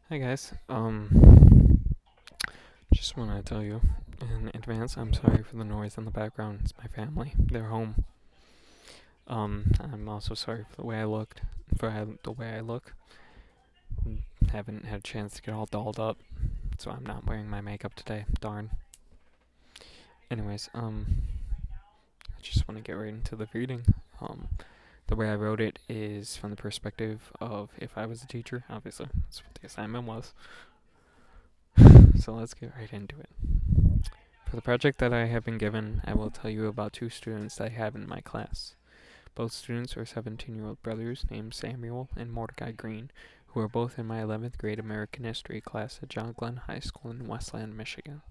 Hi guys. Just want to tell you in advance, I'm sorry for the noise in the background. It's my family. They're home. I'm also sorry for the way I looked. The way I look. Haven't had a chance to get all dolled up, so I'm not wearing my makeup today. Darn. Anyways, I just want to get right into the reading. The way I wrote it is from the perspective of if I was a teacher. Obviously, that's what the assignment was. So let's get right into it. For the project that I have been given, I will tell you about two students that I have in my class. Both students are 17-year-old brothers named Samuel and Mordecai Green, who are both in my 11th grade American History class at John Glenn High School in Westland, Michigan.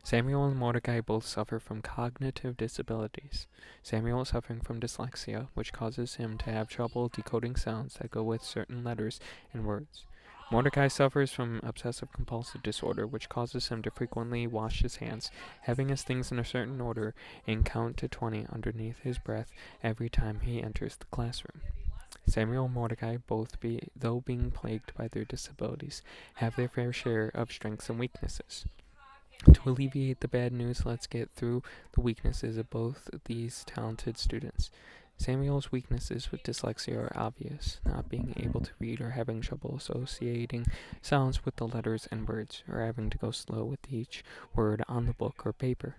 Samuel and Mordecai both suffer from cognitive disabilities. Samuel is suffering from dyslexia, which causes him to have trouble decoding sounds that go with certain letters and words. Mordecai suffers from obsessive compulsive disorder, which causes him to frequently wash his hands, having his things in a certain order, and count to 20 underneath his breath every time he enters the classroom. Samuel and Mordecai, though being plagued by their disabilities, have their fair share of strengths and weaknesses. To alleviate the bad news, let's get through the weaknesses of both these talented students. Samuel's weaknesses with dyslexia are obvious, not being able to read or having trouble associating sounds with the letters and words, or having to go slow with each word on the book or paper.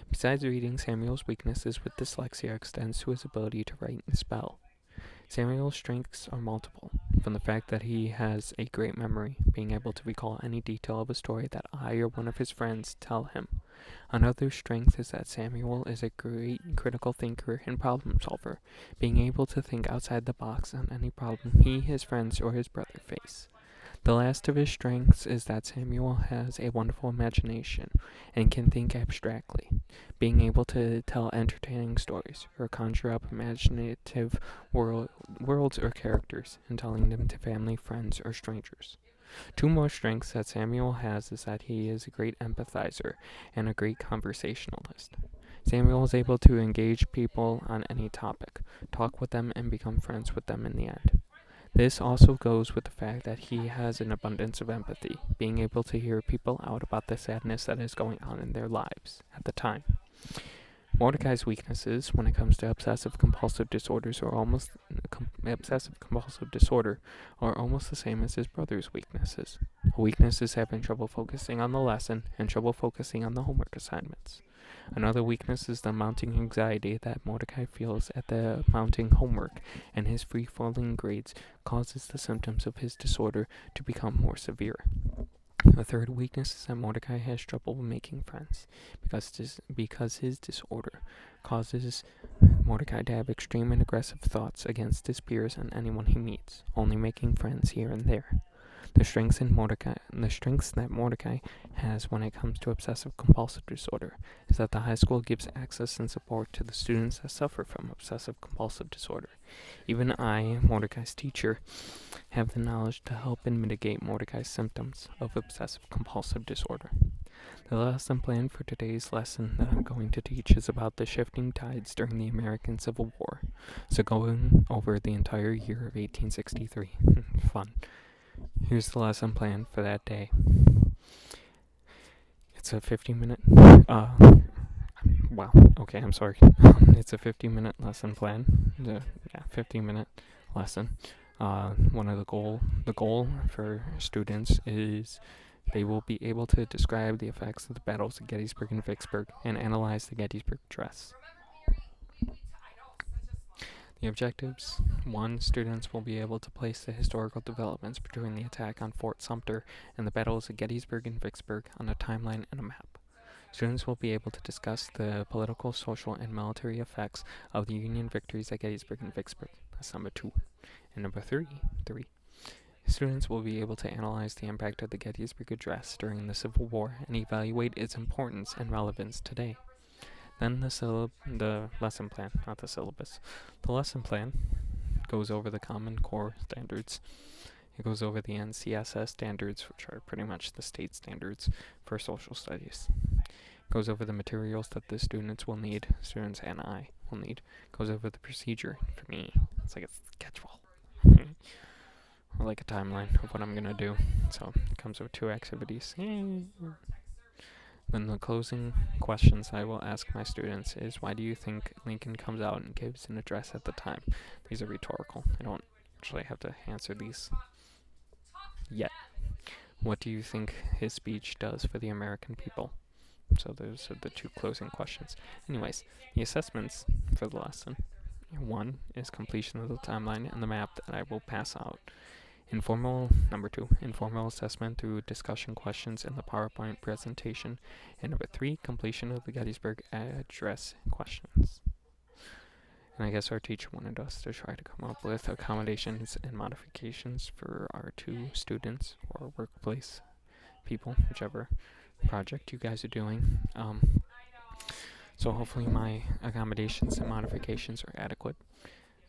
Besides reading, Samuel's weaknesses with dyslexia extends to his ability to write and spell. Samuel's strengths are multiple, from the fact that he has a great memory, being able to recall any detail of a story that I or one of his friends tell him. Another strength is that Samuel is a great critical thinker and problem solver, being able to think outside the box on any problem he, his friends, or his brother face. The last of his strengths is that Samuel has a wonderful imagination and can think abstractly, being able to tell entertaining stories or conjure up imaginative worlds or characters and telling them to family, friends, or strangers. Two more strengths that Samuel has is that he is a great empathizer and a great conversationalist. Samuel is able to engage people on any topic, talk with them, and become friends with them in the end. This also goes with the fact that he has an abundance of empathy, being able to hear people out about the sadness that is going on in their lives at the time. Mordecai's weaknesses when it comes to obsessive compulsive disorders are almost obsessive compulsive disorder are almost the same as his brother's weaknesses. A weakness is having trouble focusing on the lesson and trouble focusing on the homework assignments. Another weakness is the mounting anxiety that Mordecai feels at the mounting homework, and his free-falling grades causes the symptoms of his disorder to become more severe. The third weakness is that Mordecai has trouble making friends because his disorder causes Mordecai to have extreme and aggressive thoughts against his peers and anyone he meets, only making friends here and there. The strengths that Mordecai has when it comes to obsessive compulsive disorder is that the high school gives access and support to the students that suffer from obsessive compulsive disorder. Even I, Mordecai's teacher, have the knowledge to help and mitigate Mordecai's symptoms of obsessive compulsive disorder. The lesson plan for today's lesson that I'm going to teach is about the shifting tides during the American Civil War. So going over the entire year of 1863. Fun. Here's the lesson plan for that day. It's a 50-minute. Wow. Okay, I'm sorry. It's a 50-minute lesson plan. 50-minute lesson. The goal for students is they will be able to describe the effects of the battles of Gettysburg and Vicksburg and analyze the Gettysburg Address. The objectives: 1. Students will be able to place the historical developments between the attack on Fort Sumter and the battles of Gettysburg and Vicksburg on a timeline and a map. Students will be able to discuss the political, social, and military effects of the Union victories at Gettysburg and Vicksburg. That's number 2. And number 3, students will be able to analyze the impact of the Gettysburg Address during the Civil War and evaluate its importance and relevance today. Then the lesson plan, not the syllabus. The lesson plan goes over the Common Core standards. It goes over the NCSS standards, which are pretty much the state standards for social studies. It goes over the materials that the students and I will need. It goes over the procedure for me. It's like a schedule. like a timeline of what I'm gonna do. So it comes with 2 activities. Then the closing questions I will ask my students is, why do you think Lincoln comes out and gives an address at the time? These are rhetorical. I don't actually have to answer these yet. What do you think his speech does for the American people? So those are the 2 closing questions. Anyways, the assessments for the lesson. 1 is completion of the timeline and the map that I will pass out. Number 2, informal assessment through discussion questions in the PowerPoint presentation. And number 3, completion of the Gettysburg Address questions. And I guess our teacher wanted us to try to come up with accommodations and modifications for our 2 students or workplace people, whichever project you guys are doing. So hopefully my accommodations and modifications are adequate.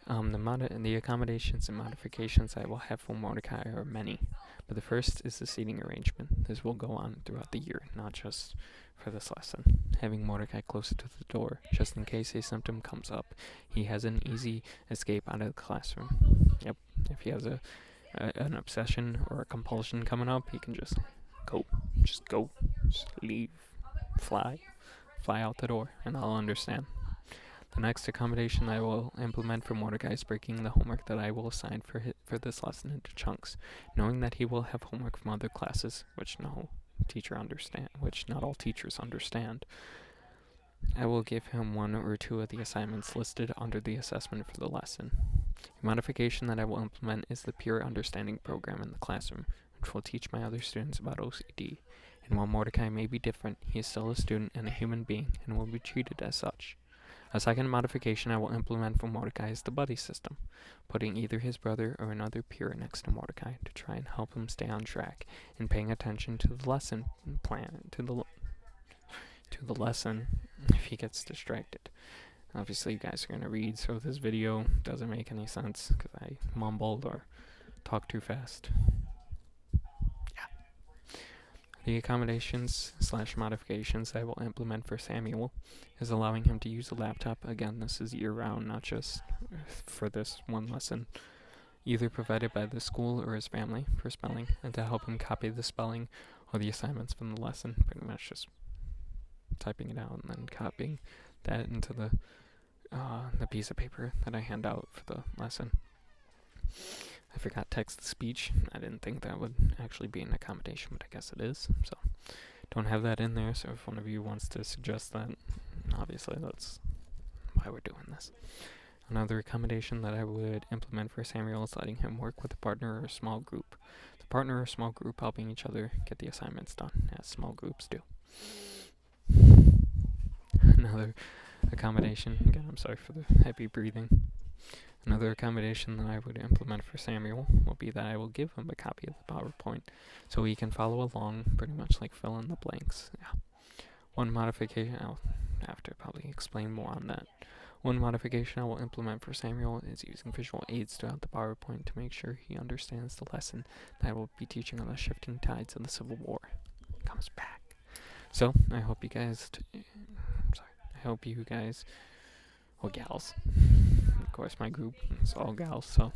The accommodations and modifications I will have for Mordecai are many, but the first is the seating arrangement. This will go on throughout the year, not just for this lesson. Having Mordecai closer to the door, just in case a symptom comes up, he has an easy escape out of the classroom. Yep, if he has an obsession or a compulsion coming up, he can just go, just leave, fly out the door, and I'll understand. The next accommodation I will implement for Mordecai is breaking the homework that I will assign for this lesson into chunks, knowing that he will have homework from other classes, which not all teachers understand. I will give him 1 or 2 of the assignments listed under the assessment for the lesson. A modification that I will implement is the Peer Understanding program in the classroom, which will teach my other students about OCD. And while Mordecai may be different, he is still a student and a human being and will be treated as such. A second modification I will implement for Mordecai is the buddy system, putting either his brother or another peer next to Mordecai to try and help him stay on track and paying attention to the lesson plan, to the lesson if he gets distracted. Obviously, you guys are going to read, so if this video doesn't make any sense because I mumbled or talked too fast. The accommodations/modifications I will implement for Samuel is allowing him to use a laptop. Again, this is year-round, not just for this one lesson. Either provided by the school or his family for spelling, and to help him copy the spelling or the assignments from the lesson. Pretty much just typing it out and then copying that into the piece of paper that I hand out for the lesson. I forgot text-to-speech. I didn't think that would actually be an accommodation, but I guess it is. So, don't have that in there, so if one of you wants to suggest that, obviously that's why we're doing this. Another accommodation that I would implement for Samuel is letting him work with a partner or a small group. The partner or small group helping each other get the assignments done, as small groups do. Another accommodation, again, I'm sorry for the heavy breathing. Another accommodation that I would implement for Samuel will be that I will give him a copy of the PowerPoint so he can follow along, pretty much like fill in the blanks. Yeah. One modification, I'll have to probably explain more on that. One modification I will implement for Samuel is using visual aids throughout the PowerPoint to make sure he understands the lesson that I will be teaching on the shifting tides of the Civil War. It comes back. So, I hope you guys, well, gals. Of course, my group is all gals, so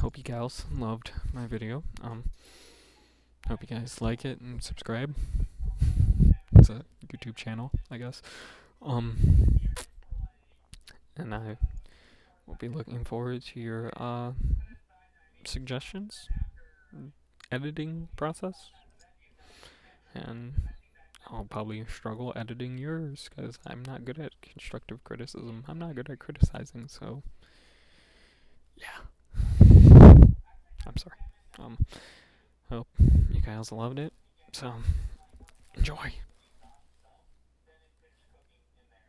hope you gals loved my video. Hope you guys like it and subscribe. It's a YouTube channel, I guess. And I will be looking forward to your suggestions, editing process, and I'll probably struggle editing yours because I'm not good at constructive criticism. I'm not good at criticizing, so yeah. I'm sorry. Hope you guys loved it. So enjoy.